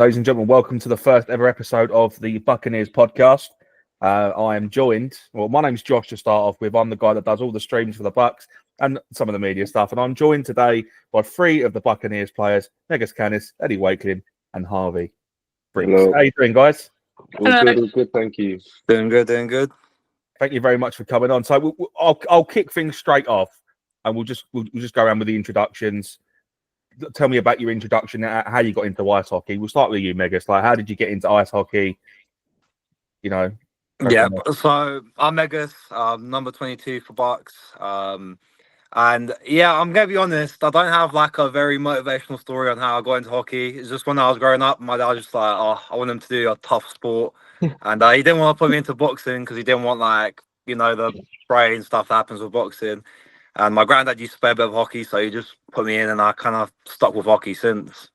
Ladies and gentlemen, welcome to the first ever episode of the Buccaneers Podcast. I am joined, my name's Josh to start off with. I'm the guy that does all the streams for the Bucks and some of the media stuff. And I'm joined today by three of the Buccaneers players, Kanys, Ellie Wakeling and Harvey Briggs. Hello. How you doing, guys? All good, thank you. Doing good. Thank you very much for coming on. So I'll kick things straight off and we'll just go around with the introductions. Tell me about your introduction, how you got into ice hockey. We'll start with you, Megas. Like, how did you get into ice hockey? Yeah, so I'm Megas, number 22 for Bucks. And yeah, I'm going to be honest, I don't have like a very motivational story on how I got into hockey. It's just when I was growing up, my dad was just like, I want him to do a tough sport. And he didn't want to put me into boxing because he didn't want the brain stuff that happens with boxing. And my granddad used to play a bit of hockey, so he just put me in, and I kind of stuck with hockey since.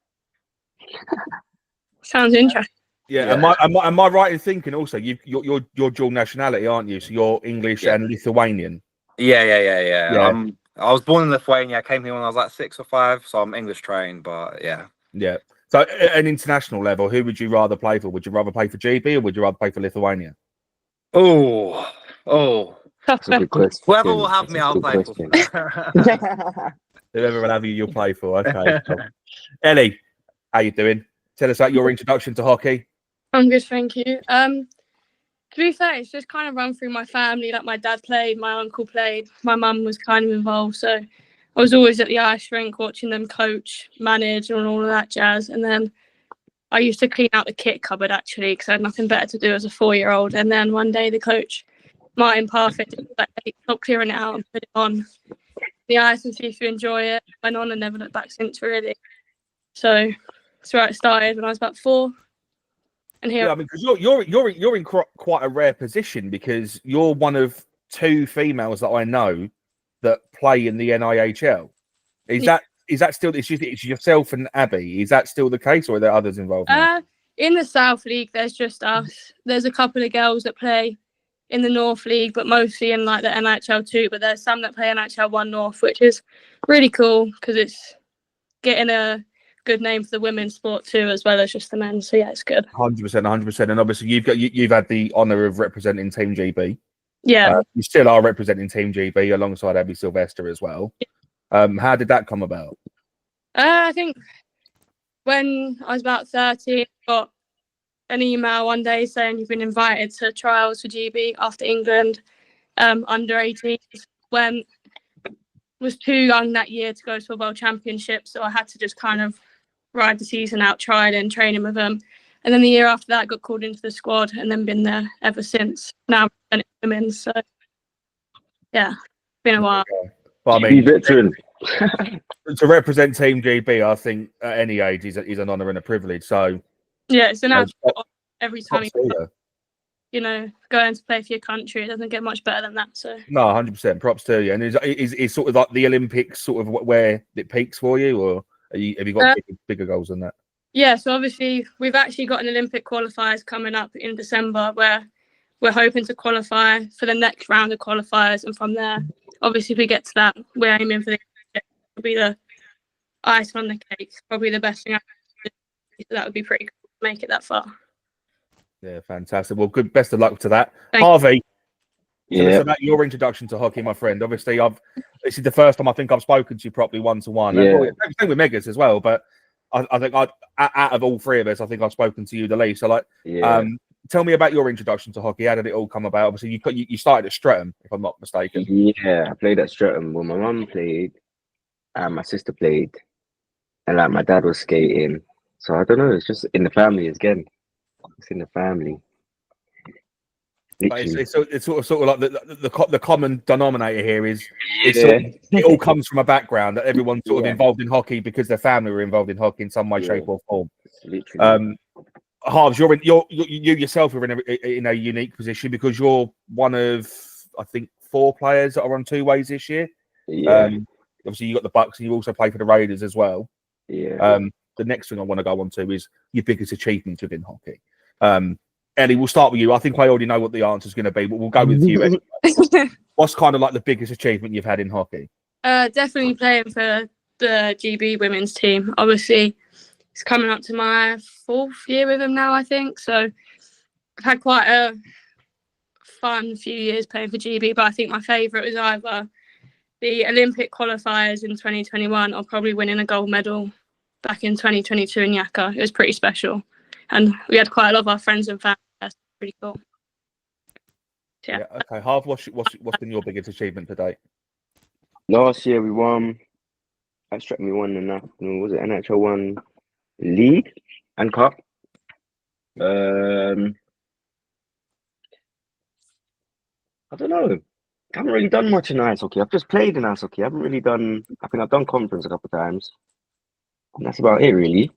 Sounds interesting. Yeah. Am I right in thinking also you're dual nationality, aren't you? So you're English and Lithuanian. Yeah. I was born in Lithuania. I came here when I was like 6 or 5, so I'm English trained. But yeah. So at an international level, who would you rather play for? Would you rather play for GB or would you rather play for Lithuania? Oh. That's a good question. Whoever will have me, I'll play for. Whoever will have you, you'll play for. Okay. Cool. Ellie, how you doing? Tell us about your introduction to hockey. I'm good, thank you. To be fair, it's just kind of run through my family. Like my dad played, my uncle played, my mum was kind of involved. So I was always at the ice rink watching them coach, manage, and all of that jazz. And then I used to clean out the kit cupboard actually because I had nothing better to do as a 4-year-old. And then one day the coach, Martin Parfit, was like, hey, stop clearing it out and put it on the ice and see if you enjoy it. Went on and never looked back since, really. So that's where it started when I was about 4. And here, because you're in quite a rare position because you're one of 2 females that I know that play in the NIHL. Is that still? It's yourself and Abby. Is that still the case, or are there others involved? In the South League, there's just us. There's a couple of girls that play in the North League, but mostly in like the NHL 2. But there's some that play NHL 1 North, which is really cool because it's getting a good name for the women's sport too, as well as just the men. So yeah, it's good. 100%. And obviously you've had the honour of representing Team GB. Yeah, you still are representing Team GB alongside Abby Sylvester as well. How did that come about? I think when I was about 13, I got an email one day saying you've been invited to trials for GB after England under 18s. Was too young that year to go to a world championship, so I had to just kind of ride the season out, training with them. And then the year after that, I got called into the squad and then been there ever since. Now I'm women, so yeah, been a while. But I mean, veteran. To represent Team GB, I think at any age is an honour and a privilege. So yeah, it's an absolute honour every time going to play for your country. It doesn't get much better than that. So no, 100%. Props to you. And is sort of like the Olympics sort of where it peaks for you, or have you got bigger goals than that? Yeah, so obviously we've actually got an Olympic qualifiers coming up in December where we're hoping to qualify for the next round of qualifiers, and from there, obviously if we get to that, we're aiming for the be the icing on the cake. Probably the best thing I can do. So that would be pretty cool to make it that far. Yeah, fantastic. Well, good. Best of luck to that. Thank Harvey, Yeah. Tell us about your introduction to hockey, my friend. Obviously, this is the first time I think I've spoken to you properly one-to-one. Yeah. Same with Megas as well, but I think out of all 3 of us, I think I've spoken to you the least. So, tell me about your introduction to hockey. How did it all come about? Obviously, you started at Streatham, if I'm not mistaken. Yeah, I played at Streatham. Well, my mum played, and my sister played, and like my dad was skating. So I don't know. It's just in the family again. It's in the family. It's sort of like the common denominator here is it all comes from a background that everyone's sort of involved in hockey because their family were involved in hockey in some way, shape, or form. Harves, you yourself are in a unique position because you're one of, I think, 4 players that are on 2 ways this year. Yeah. Obviously, you got the Bucks, and you also play for the Raiders as well. Yeah. The next thing I want to go on to is your biggest achievement within hockey. Ellie, we'll start with you. I think I already know what the answer is going to be, but we'll go with you anyway. What's kind of like the biggest achievement you've had in hockey? Definitely playing for the GB women's team. Obviously, it's coming up to my 4th year with him now, I think. So I've had quite a fun few years playing for GB, but I think my favourite was either the Olympic qualifiers in 2021 or probably winning a gold medal back in 2022 in Yaka. It was pretty special. And we had quite a lot of our friends and family there, so pretty cool. Yeah. Okay. Harv, what's been your biggest achievement to date? Last year we won. I struck me one in that. Was it NHL 1 League and Cup? I don't know. I haven't really done much in ice hockey. I've just played in ice hockey. I haven't really done. I think I've done conference a couple of times, and that's about it, really.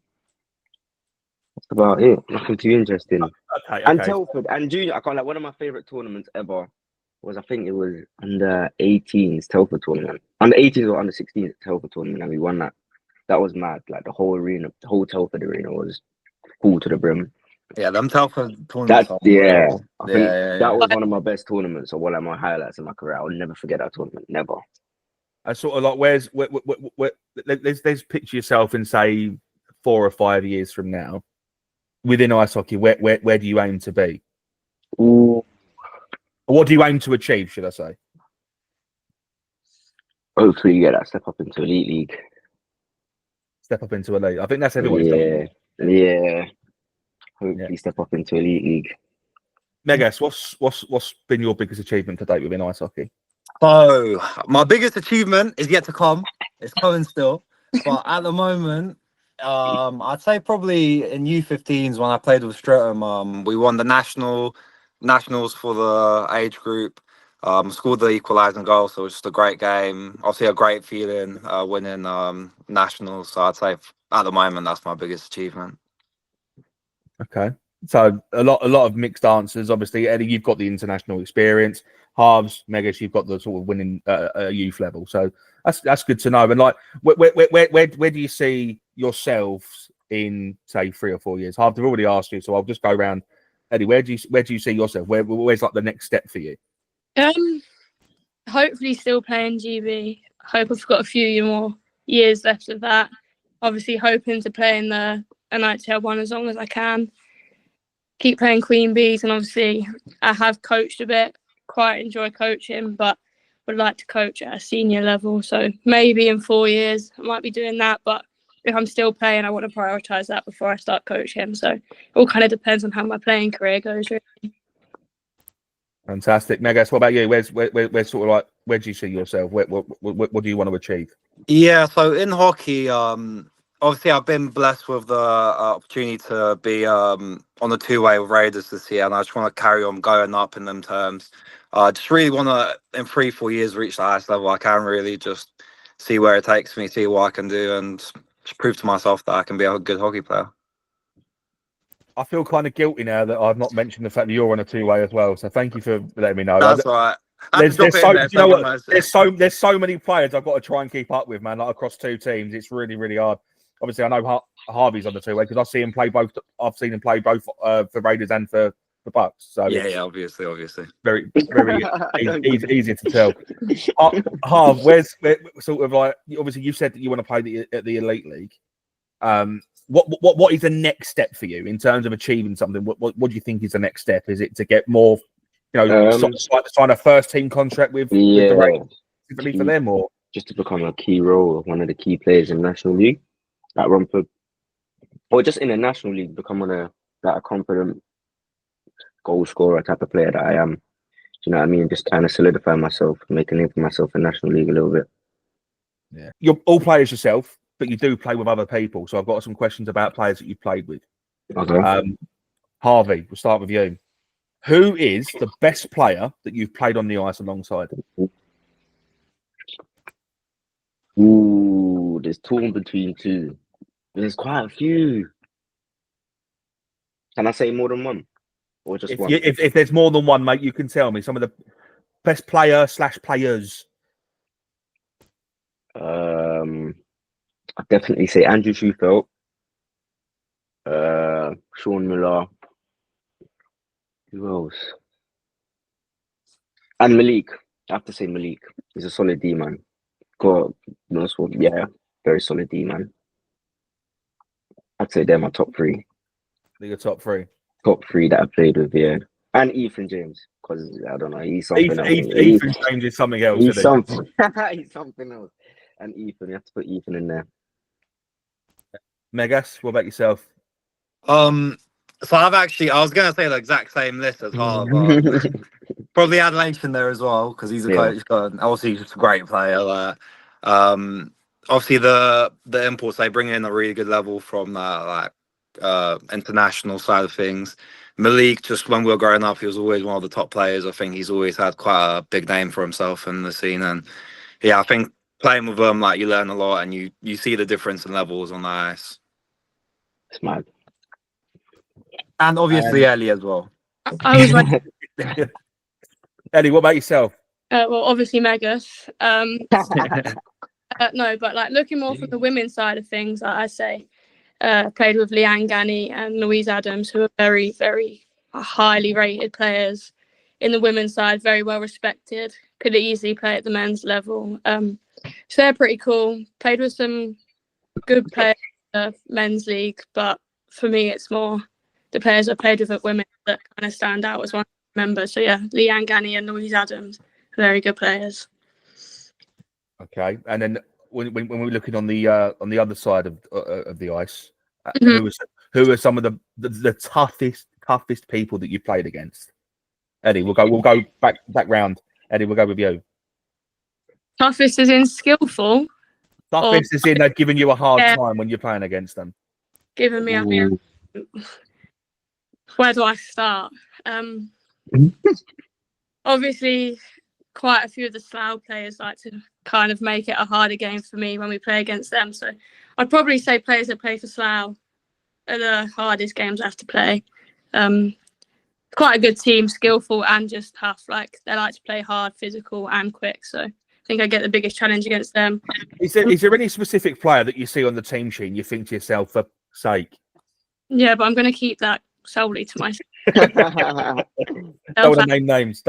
That's about it. Nothing too interesting. Okay. And Telford and Junior. I can't like one of my favorite tournaments ever was I think it was under 18s Telford tournament. Under 18s or under 16s Telford tournament, and we won that. That was mad. Like the whole arena, the whole Telford arena was full to the brim. Yeah, them Telford tournaments. I think Yeah. that was one of my best tournaments or one of my highlights in my career. I'll never forget that tournament. Never. I sort of like, let's picture yourself in say 4 or 5 years from now within ice hockey. Where do you aim to be? Ooh. What do you aim to achieve? Should I say? Hopefully, you get that step up into elite league. Step up into a league. I think that's everyone's goal. Yeah. Hopefully, step up into elite league. Megas, what's been your biggest achievement to date within ice hockey? So my biggest achievement is yet to come. It's coming still, but at the moment, I'd say probably in U15s when I played with Streatham, we won the nationals for the age group. Scored the equalising goal, so it was just a great game. Obviously, a great feeling winning nationals. So I'd say at the moment that's my biggest achievement. Okay, so a lot of mixed answers. Obviously, Eddie, you've got the international experience. Harves, Megas, you've got the sort of winning youth level. So that's good to know. And like, where do you see yourselves in say 3 or 4 years? Harves, I've already asked you, so I'll just go around. Eddie, where do you see yourself? Where's like the next step for you? Hopefully still playing GB. Hope I've got a few more years left of that. Obviously hoping to play in the NHL one as long as I can. Keep playing Queen Bees, and obviously I have coached a bit. Quite enjoy coaching, but would like to coach at a senior level. So maybe in 4 years I might be doing that. But if I'm still playing, I want to prioritise that before I start coaching. So it all kind of depends on how my playing career goes, really. Fantastic. Megas, what about you? Where's sort of like, where do you see yourself? What do you want to achieve? Yeah, so in hockey, obviously I've been blessed with the opportunity to be on the two-way with Raiders this year, and I just want to carry on going up in them terms. Just really want to, in 3-4 years, reach the highest level I can, really just see where it takes me, see what I can do, and just prove to myself that I can be a good hockey player. I feel kind of guilty now that I've not mentioned the fact that you're on a two-way as well. So thank you for letting me know. That's right. There's so many players I've got to try and keep up with, man. Like across 2 teams, it's really, really hard. Obviously, I know Harvey's on the two-way because I've seen him play both. I've seen him play both for Raiders and for the Bucks. So yeah, obviously, very easy to tell. Harv, where's sort of like obviously you said that you want to play at the elite league. What is the next step for you in terms of achieving something? What do you think is the next step? Is it to get more, sign a first team contract with the Raiders for them, or just to become a key role, one of the key players in National League, like Romford, or just in the National League, become a confident goal scorer type of player that I am. Do you know what I mean? Just kind of solidify myself, make a name for myself in National League a little bit. Yeah, you're all players yourself, but you do play with other people. So I've got some questions about players that you've played with. Okay. Harvey, we'll start with you. Who is the best player that you've played on the ice alongside? Ooh, there's torn between 2. There's quite a few. Can I say more than one? Or just one? If there's more than one, mate, you can tell me some of the best player/players. I'd definitely say Andrew Schufelt, Sean Miller. Who else? And Malik. I have to say Malik. He's a solid D man. Very solid D man. I'd say they're my top three. They're your top three. Top three that I played with, yeah. And Ethan James, because I don't know, he's something else. Ethan James is something else. He's something. He's something else. And Ethan, you have to put Ethan in there. Megas, what about yourself? So I was going to say the exact same list as Harv, but probably add Lynch in there as well because he's a coach. Obviously, he's just a great player. Obviously, the imports they bring in a really good level from international side of things. Malik, just when we were growing up, he was always one of the top players. I think he's always had quite a big name for himself in the scene, and I think playing with them, you learn a lot, and you see the difference in levels on the ice. It's mad. And obviously Ellie as well. I was like, Ellie, what about yourself? well, obviously Megas. No, but looking more from the women's side of things, I say played with Leanne Gani and Louise Adams, who are very, very highly rated players in the women's side, very well respected. Could easily play at the men's level. So they're pretty cool. Played with some good players in the men's league, but for me, it's more the players I played with at women that kind of stand out as one member. So yeah, Leanne Gani and Louise Adams, very good players. Okay, and then when we're looking on the other side of the ice, who are some of the toughest people that you played against? Eddie, we'll go back round. Eddie, we'll go with you. Toughest is in skillful. Toughest is in they've given you a hard time when you're playing against them. Giving me a where do I start? Obviously, quite a few of the Slough players like to kind of make it a harder game for me when we play against them. So I'd probably say players that play for Slough are the hardest games I have to play. Quite a good team, skillful and just tough. They like to play hard, physical and quick. So I think I get the biggest challenge against them. Is there any specific player that you see on the team sheet and you think to yourself, for sake? Yeah, but I'm going to keep that solely to myself. Don't want to name names.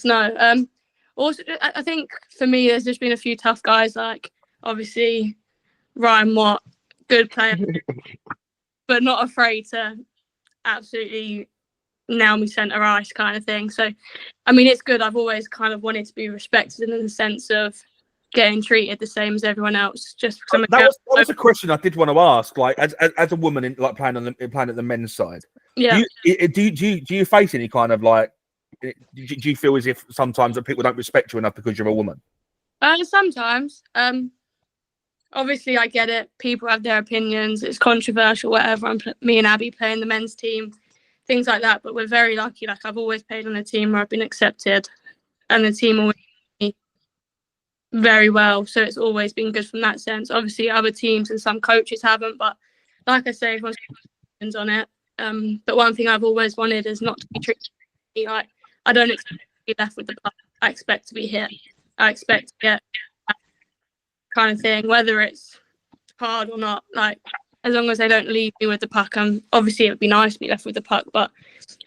No. Also, I think for me, there's just been a few tough guys, obviously Ryan Watt, good player, but not afraid to absolutely nail me centre ice kind of thing. So, I mean, it's good. I've always kind of wanted to be respected in the sense of getting treated the same as everyone else. Just because that was a question I did want to ask. As a woman in playing at the men's side, yeah. Do you face any kind of do you feel as if sometimes that people don't respect you enough because you're a woman? Sometimes. Obviously, I get it. People have their opinions. It's controversial, whatever. Me and Abby playing the men's team, things like that. But we're very lucky. I've always played on a team where I've been accepted, and the team always me very well. So it's always been good from that sense. Obviously, other teams and some coaches haven't, but like I say, everyone's got on it. But one thing I've always wanted is not to be treated like I don't expect to be left with the puck. I expect to be hit. I expect to get that kind of thing, whether it's hard or not. As long as they don't leave me with the puck, obviously it would be nice to be left with the puck, but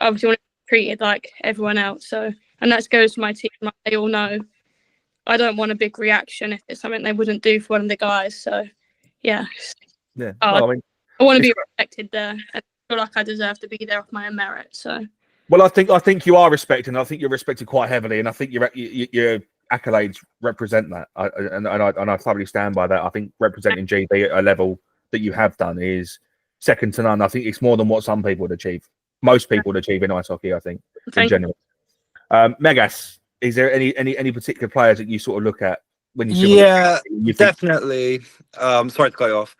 I obviously want to be treated like everyone else. So, and that goes to my team. They all know I don't want a big reaction if it's something they wouldn't do for one of the guys. So, yeah. Yeah. Well, I want to be respected there. I feel like I deserve to be there off my own merit. So. Well, I think you are respected, and I think you're respected quite heavily, and I think your accolades represent that, and I thoroughly stand by that. I think representing GB at a level that you have done is second to none. I think it's more than what some people would achieve. Most people would achieve in ice hockey, I think, in general. Megas, is there any particular players that you sort of look at when you? Definitely. Sorry to cut you off.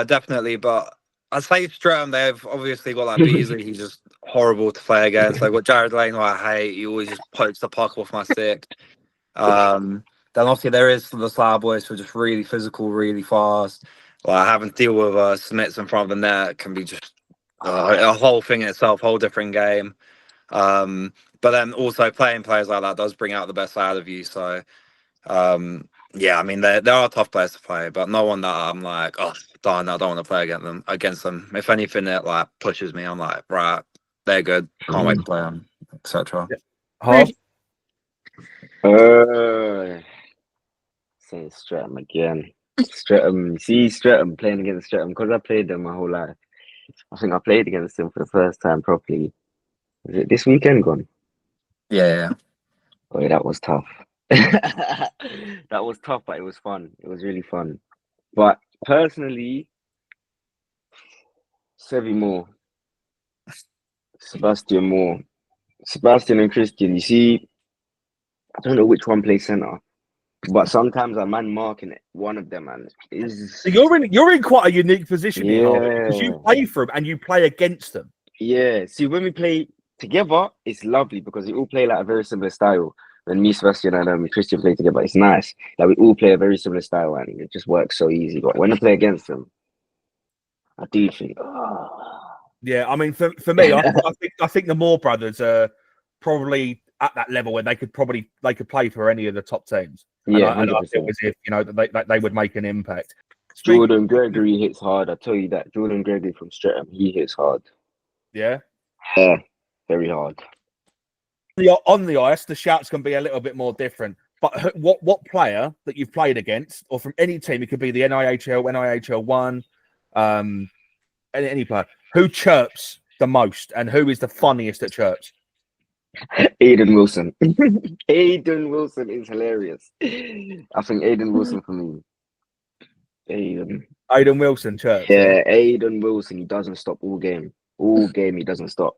Definitely, but I'd say Streatham, they've obviously got Beasley. He's just horrible to play against. They've got Jared Lane, who I hate. He always just pokes the puck off my stick. Then obviously there is the Slough boys who are just really physical, really fast. Having to deal with Smiths in front of the net can be just a whole thing in itself, whole different game. But then also playing players like that does bring out the best out of you. So, yeah, I mean, there are tough players to play, but no one that I'm like, oh, darn, I don't want to play against them. If anything, it pushes me. I'm like, right, they're good. Can't wait to play them, etc. Harv? Saying Streatham again. Streatham. See Streatham playing against Streatham because I played them my whole life. I think I played against them for the first time properly. Was it this weekend gone? Yeah. Oh, yeah, that was tough. That was tough, but it was fun. It was really fun. But personally, Sevi Moore, Sebastian Moore, Sebastian and Christian. You see, I don't know which one plays centre, but sometimes I man marking it, one of them, and So you're in quite a unique position here, Harvey, because you play for them and you play against them. Yeah. See, when we play together, it's lovely because we all play like a very similar style. When me, Sebastian, and Christian play together, it's nice. Like we all play a very similar style, and it just works so easy. But when I play against them, I do think, Yeah, I mean, for me, I think the Moore brothers are probably at that level where they could play for any of the top teams. Yeah, and I feel as if that they would make an impact. Jordan Gregory hits hard. I tell you that. Jordan Gregory from Streatham, he hits hard. Yeah, very hard. On the ice, the shouts can be a little bit more different. But what player that you've played against, or from any team, it could be the NIHL, NIHL 1, any player, who chirps the most and who is the funniest that chirps? Aiden Wilson. Aiden Wilson is hilarious. I think Aiden Wilson for me. Aiden Wilson chirps. Yeah, Aiden Wilson. He doesn't stop all game. All game, he doesn't stop.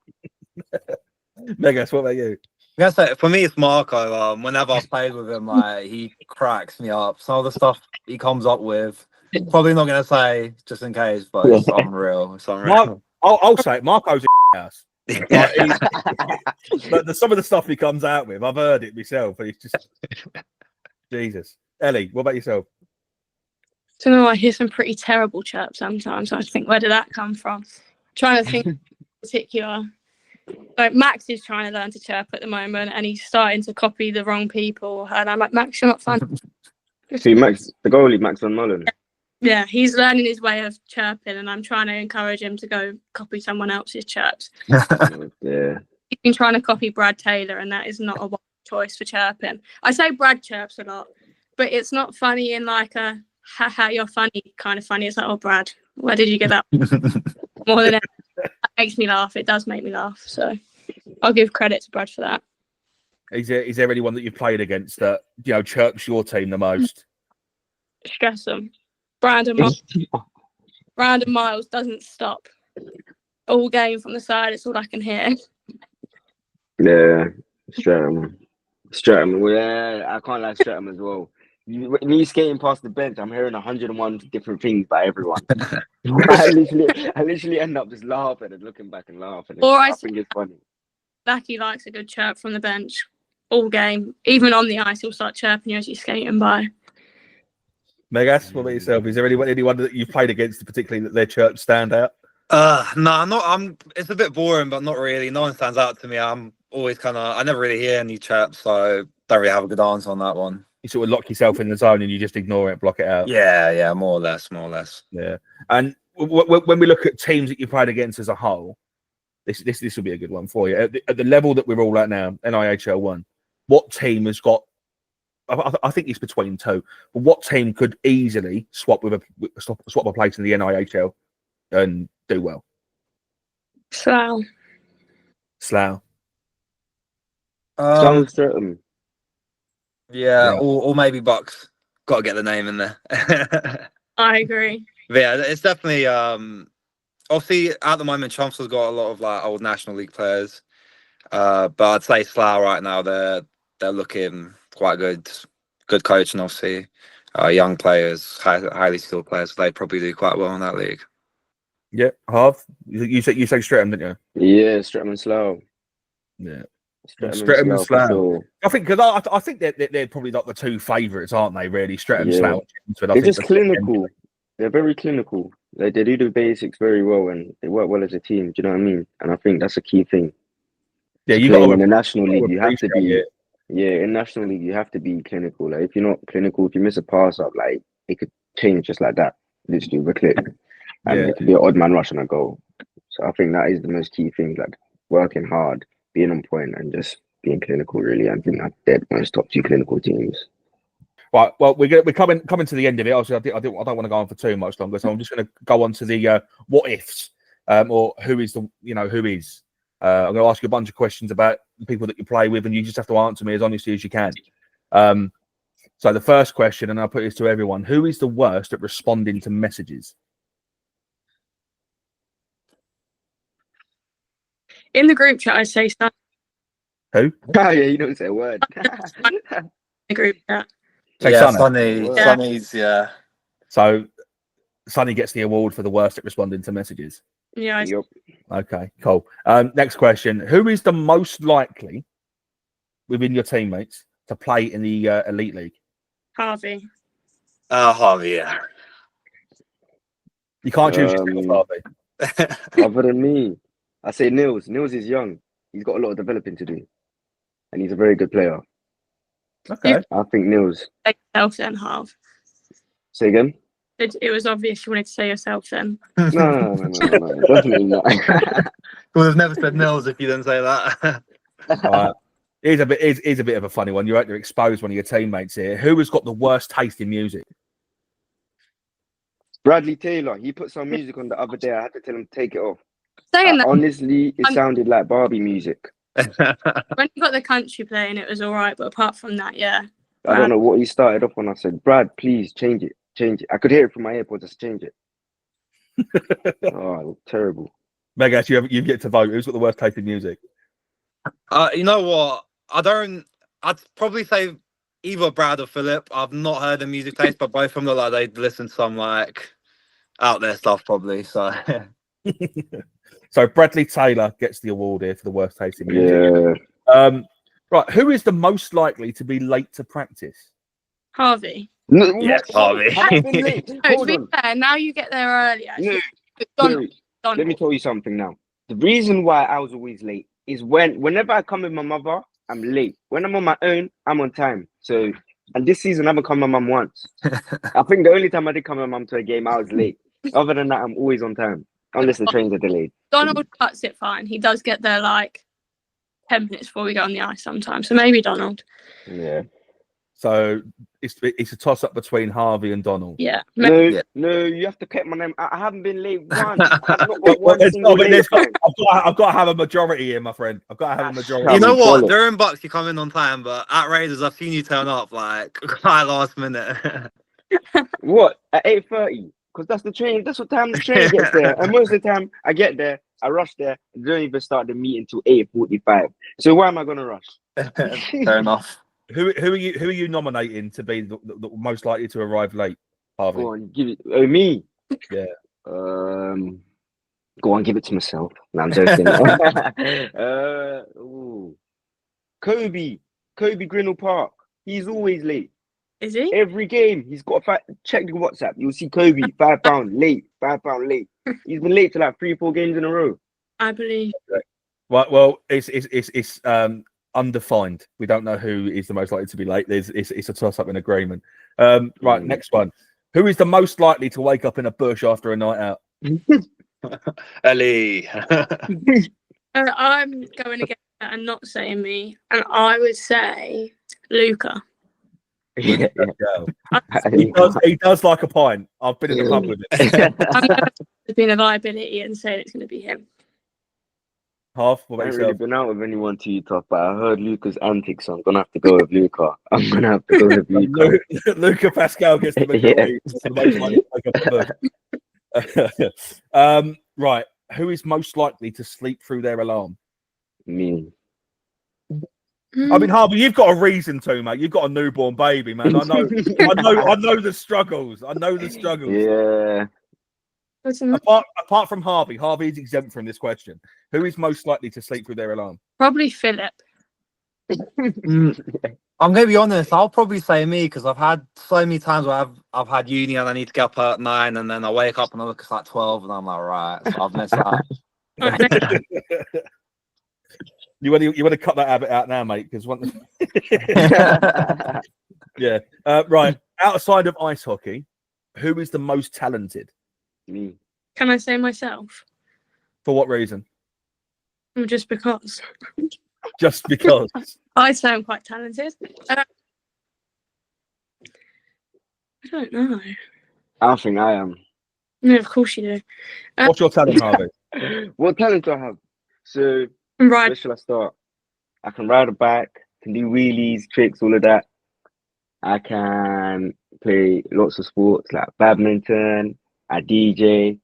Megas, what about you? I guess for me, it's Marco. Whenever I've played with him, he cracks me up. Some of the stuff he comes up with, probably not going to say just in case, but it's unreal. It's unreal. I'll say it. Marco's a house. But some of the stuff he comes out with, I've heard it myself. But it's just Jesus. Ellie, what about yourself? I don't know. I hear some pretty terrible chirps sometimes. I think, where did that come from? I'm trying to think in particular. Like Max is trying to learn to chirp at the moment, and he's starting to copy the wrong people. And I'm like, Max, you're not fun. See, Max, the goalie, Max Van Mullen. Yeah, he's learning his way of chirping, and I'm trying to encourage him to go copy someone else's chirps. Yeah. He's been trying to copy Brad Taylor, and that is not a wise choice for chirping. I say Brad chirps a lot, but it's not funny in like a ha you're funny kind of funny. It's like, oh Brad, where did you get that? More than anything. That makes me laugh. It does make me laugh. So I'll give credit to Brad for that. Is there anyone that you've played against that chirps your team the most? Stress them. Brandon Miles doesn't stop all game from the side. It's all I can hear. Yeah, Streatham. Yeah, I can't like Streatham as well. Me skating past the bench, I'm hearing 101 different things by everyone. I literally end up just laughing and looking back and laughing. I think it's funny. Blackie likes a good chirp from the bench all game. Even on the ice, he'll start chirping you as you're skating by. Megas, what about yourself? Is there anyone that you've played against, particularly that their chirps stand out? No, it's a bit boring, but not really. No one stands out to me. I'm always I never really hear any chirps, so don't really have a good answer on that one. You sort of lock yourself in the zone and you just ignore it, block it out. Yeah, more or less. Yeah, and when we look at teams that you played against as a whole, this will be a good one for you. At the level that we're all at now, NIHL 1, what team has got? I think it's between two. But what team could easily swap a place in the NIHL and do well? Slough. Certain. Yeah, or maybe Bucks. Got to get the name in there. I agree. But yeah, it's definitely obviously at the moment Chelmsford's got a lot of like old National League players. But I'd say Slough right now they're looking quite good. Good coach and obviously young players, highly skilled players. So they probably do quite well in that league. Yeah, Harv, you say Streatham, didn't you? Yeah, Streatham and Slough. Yeah. Streatham and Slough. Sure. I think they're probably like the two favourites, aren't they? Really, Streatham, Slough. They're just clinical. They're very clinical. They do the basics very well, and they work well as a team. Do you know what I mean? And I think that's a key thing. Yeah, you got in the National League. You have to be. Yeah, in National League, you have to be clinical. Like if you're not clinical, if you miss a pass up, like it could change just like that, literally with a click, and it could be an odd man rush and a goal. So I think that is the most key thing. Like working hard, being on point, and just being clinical. Really, I think they're the most top two clinical teams. Right. Well, we're coming to the end of it. Obviously, I don't want to go on for too much longer, so I'm just going to go on to the what ifs, or who is the who is. I'm going to ask you a bunch of questions about the people that you play with, and you just have to answer me as honestly as you can. So the first question, and I'll put this to everyone: who is the worst at responding to messages? In the group chat, I say Sonny. Who? Yeah, you don't say a word. In the group chat. Say yeah, Sonny. Sonny's, yeah. So Sonny gets the award for the worst at responding to messages. Yeah, Yep. Okay, cool. Next question: who is the most likely within your teammates to play in the Elite League? Harvey. Harvey, yeah. You can't choose yourself, Harvey. Other than me, I say Nils. Nils is young. He's got a lot of developing to do, and he's a very good player. Okay. I think Nils. Say yourself then, Harv. Say again. It was obvious you wanted to say yourself then. No, definitely not. Would have never said Nils if you didn't say that. Here's a bit of a funny one. You're out to expose one of your teammates here. Who has got the worst taste in music? Bradley Taylor. He put some music on the other day. I had to tell him to take it off. Saying that, Honestly, it sounded like Barbie music. when you got the country playing, it was all right, but apart from that, yeah. I don't know what he started off on. I said, Brad, please change it. I could hear it from my AirPods. Just change it. Oh, terrible. Megas, you get to vote. Who's got the worst taste in music? You know what? I'd probably say either Brad or Philip. I've not heard the music taste, but both of them look like they listen to some like out there stuff probably. So So Bradley Taylor gets the award here for the worst taste in music. Yeah. Right. Who is the most likely to be late to practice? Harvey. No, Yes, Harvey. I've been late. No, Hold to on. be fair, now you get there early. No, Donald. let me tell you something now. The reason why I was always late is whenever I come with my mother, I'm late. When I'm on my own, I'm on time. So, and this season I haven't come with my mum once. I think the only time I did come with my mum to a game, I was late. Other than that, I'm always on time, unless the trains are delayed. Donald cuts it fine. He does get there like 10 minutes before we go on the ice sometimes. So maybe Donald. Yeah. So it's a toss up between Harvey and Donald. Yeah. No, Yeah. no, you have to keep my name. I haven't been late once. I've not got one single I've late time. got to have a majority here, my friend. I've got to have a majority. You know what? Bullet. During Bucks, you come in on time, but at Raiders, I've seen you turn up like quite last minute. What? At 8:30? Because that's the train. That's what time the train gets there. And most of the time, I get there, I rush there, and don't even start the meeting till 8:45. So why am I gonna rush? Fair enough. Who are you nominating to be the most likely to arrive late, Harvey? Go on, give it. Oh, me. Yeah. Go on, give it to myself. No, I'm joking. Ooh. Kobe Grinnell Park. He's always late. Is he? Every game, he's got check the WhatsApp. You'll see Kobe £5 late, £5 late. He's been late to like 3-4 games in a row. I believe. Well, it's undefined. We don't know who is the most likely to be late. It's a toss up in agreement. Right, next one. Who is the most likely to wake up in a bush after a night out? Ellie. I'm going against that and not saying me. And I would say Luca. Yeah. He does like a pint. I've been in the pub with him. I'm going to be a liability and saying it's going to be him. Half. What I about haven't really yourself? been out with anyone too tough, but I heard Luca's antics, so I'm gonna have to go with Luca. Luca Pascal gets the majority. The most likely to wake up in a bush. Right. Who is most likely to sleep through their alarm? Me. I mean, Harvey, you've got a reason to, mate. You've got a newborn baby, man. I know the struggles. Yeah. Apart from Harvey is exempt from this question. Who is most likely to sleep through their alarm? Probably Philip. I'm gonna be honest. I'll probably say me because I've had so many times where I've had uni and I need to get up at 9, and then I wake up and I look at like 12, and I'm like, right, so I've missed that. You want to cut that habit out now, mate? Because yeah. Right. Outside of ice hockey, who is the most talented? Me. Can I say myself? For what reason? Well, just because. Just because. I say I'm quite talented. I don't know. I think I am. No, of course you do. What's your talent, Harvey? What talent do I have? So, Right. where should I start? I can ride a bike, can do wheelies, tricks, all of that. I can play lots of sports like badminton. I DJ.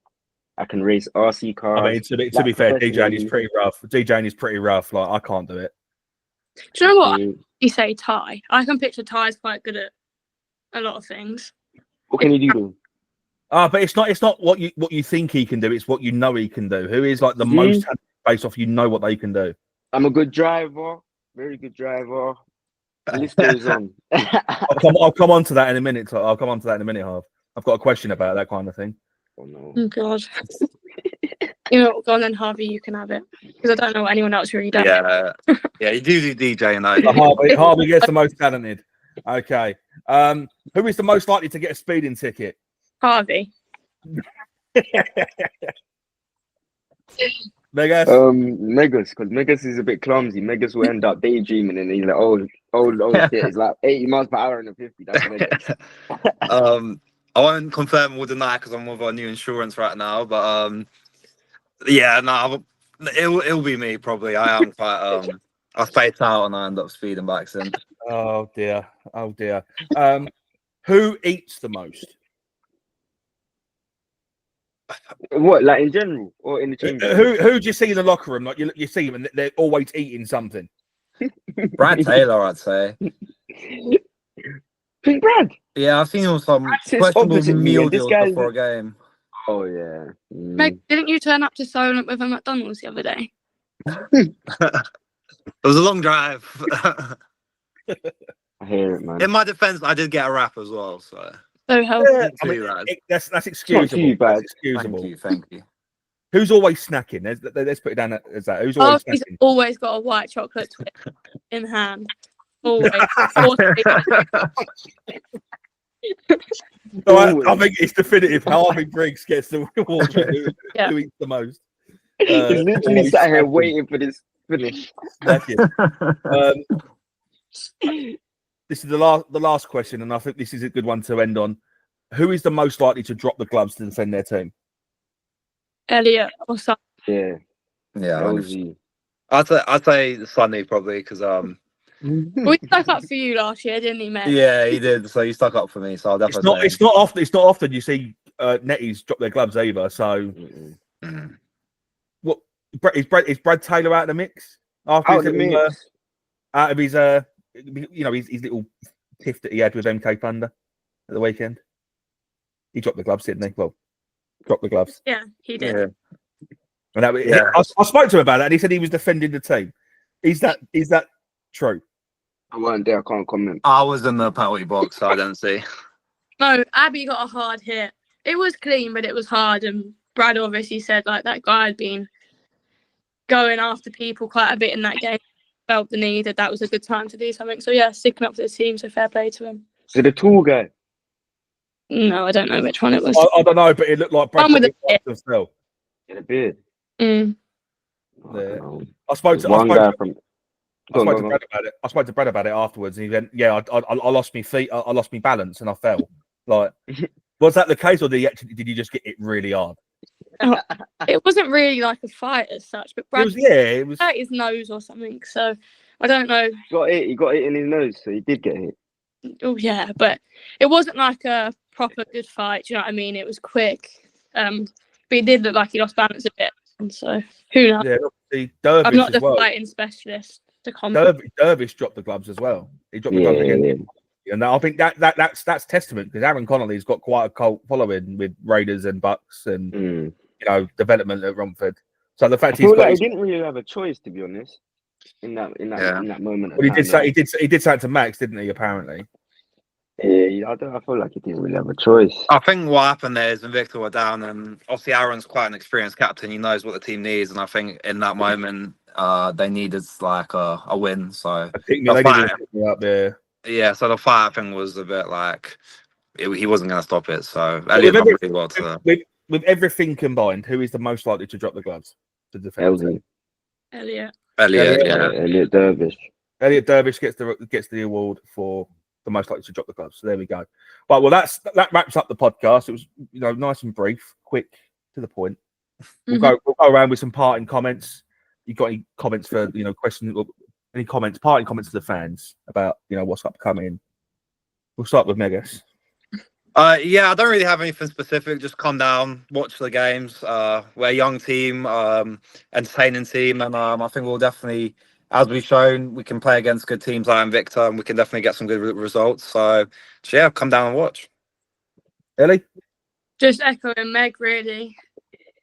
I can race RC cars. I mean, to be fair, DJing is pretty rough. DJing is pretty rough. Like, I can't do it. Do you know what? You say Ty. I can picture Ty's quite good at a lot of things. What can you do? But it's not what you think he can do. It's what you know he can do. Who is like the most talented based off what they can do? I'm a good driver, very good driver. The list goes on. I'll come on to that in a minute. Harv. I've got a question about that kind of thing. Oh no! Oh God. You know, go on then, Harvey. You can have it because I don't know what anyone else really does. Yeah, you do DJ though. Harvey gets the most talented. Okay. Who is the most likely to get a speeding ticket? Harvey. Megas. Megas, because Megas is a bit clumsy. Megas will end up daydreaming and he's like, oh shit, it's like 80 miles per hour and a 50. That's Megas. I won't confirm or deny because I'm with our new insurance right now, but yeah, no, it'll be me probably. I am quite I spaced out and I end up speeding by accident. Oh dear. Who eats the most? What, like in general or in the chamber? Who do you see in the locker room? Like you see them and they're always eating something. Brad Taylor, I'd say. Think Brad? Yeah, I've seen him with some questionable meal deals before a game. Oh yeah. Meg, didn't you turn up to Solent with a McDonald's the other day? It was a long drive. I hear it, man. In my defense, I did get a wrap as well, so healthy. Yeah, I mean, that's excusable. That's excusable. Thank you. Who's always snacking? Let's put it down as that. Who's always He's snacking? always got a white chocolate Twix in hand. Always. I think it's definitive. Harvey Briggs gets the reward. Who eats the most? He's literally sat here waiting for this finish. This is the last question, and I think this is a good one to end on. Who is the most likely to drop the gloves to defend their team? Elliot or something. Yeah. I'd say Sonny probably because we stuck up for you last year, didn't he, mate? Yeah, he did. So he stuck up for me. So I'll definitely. It's not often you see netties drop their gloves either. So, what is Brad Taylor out of the mix? Out of his his little tiff that he had with MK Thunder at the weekend. He dropped the gloves, didn't he? Well, dropped the gloves. Yeah, he did. Yeah. And I spoke to him about that, and he said he was defending the team. Is that true? I weren't there. I can't comment. I was in the penalty box, so I didn't see. No, Abby got a hard hit. It was clean, but it was hard. And Brad obviously said like that guy had been going after people quite a bit in that game. Felt the need that was a good time to do something. So yeah, sticking up for the team. So fair play to him. So the tall guy. No, I don't know which one it was. I don't know, but it looked like Brad. One with a beard. Still. In a beard. I spoke to Brad about it afterwards, and he went, "Yeah, I lost my feet. I lost my balance, and I fell." Like, was that the case, or did you just get it really hard? It wasn't really like a fight as such, but Brad it was hurt his nose or something. So I don't know. He got it in his nose, so he did get hit. Oh yeah, but it wasn't like a proper good fight. Do you know what I mean? It was quick, but it did look like he lost balance a bit. And so who knows? Yeah, I'm not the fighting specialist to comment. Dervish dropped the gloves as well. He dropped the gloves again. Yeah. And I think that's testament because Aaron Connolly's got quite a cult following with Raiders and Bucks and development at Romford. So the fact he didn't really have a choice, to be honest, in that moment. Well, he did say it to Max, didn't he? Apparently. Yeah, I feel like he didn't really have a choice. I think what happened there is when Victor were down, and obviously Aaron's quite an experienced captain. He knows what the team needs, and I think in that moment they needed like a win. So I think they needed to up there. Yeah, so the fight thing was a bit like he wasn't going to stop it. So with everything combined, who is the most likely to drop the gloves to defend? Elliot. Elliot Dervish. Elliot Dervish gets the award for the most likely to drop the gloves. So there we go. But well, that wraps up the podcast. It was nice and brief, quick, to the point. We'll go around with some parting comments. You got any comments for questions? Any parting comments to the fans about what's upcoming? We'll start with Megas. Yeah, I don't really have anything specific. Just come down, watch the games. We're a young team, entertaining team, and I think we'll definitely, as we've shown, we can play against good teams like Invicta, and we can definitely get some good results. So yeah, come down and watch. Ellie? Just echoing Meg, really.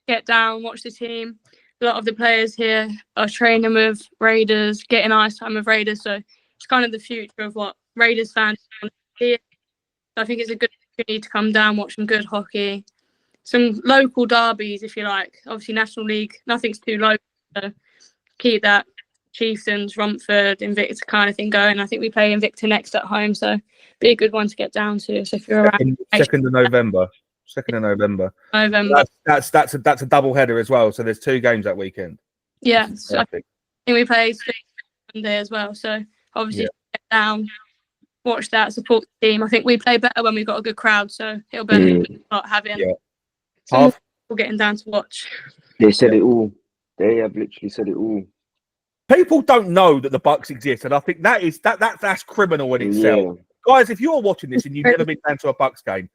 Get down, watch the team. A lot of the players here are training with Raiders, getting ice time with Raiders, so it's kind of the future of what Raiders fans want to hear. I think it's a good opportunity to come down, watch some good hockey, some local derbies, if you like. Obviously, National League, nothing's too local, so keep that Chieftains, Romford, Invicta kind of thing going. I think we play Invicta next at home, so be a good one to get down to. So if you're around, 2nd of November. 2nd of November. That's a double header as well. So there's 2 games that weekend. Yeah, so I think we play Sunday as well. So obviously get down, watch that, support the team. I think we play better when we've got a good crowd. So it'll benefit not having some people getting down to watch. They said it all. They have literally said it all. People don't know that the Bucks exist, and I think that's criminal in itself. Guys, if you're watching this and you've never been down to a Bucks game,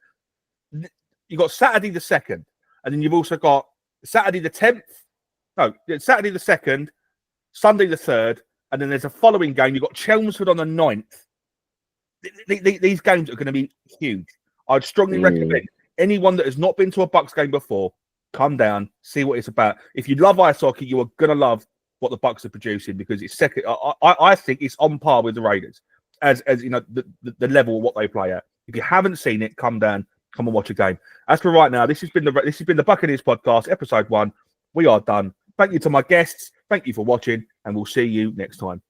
you've got Saturday the 2nd, and then you've also got Saturday the 10th. No, Saturday the 2nd, Sunday the 3rd, and then there's a following game. You've got Chelmsford on the 9th. These games are going to be huge. I'd strongly recommend anyone that has not been to a Bucks game before, come down, see what it's about. If you love ice hockey, you are going to love what the Bucks are producing, because it's second. I think it's on par with the Raiders as the level of what they play at. If you haven't seen it, come down. Come and watch a game. As for right now, this has been the Buccaneers Podcast, episode 1. We are done. Thank you to my guests. Thank you for watching, and we'll see you next time.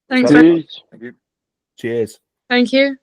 Thanks. Cheers. Cheers. Thank you.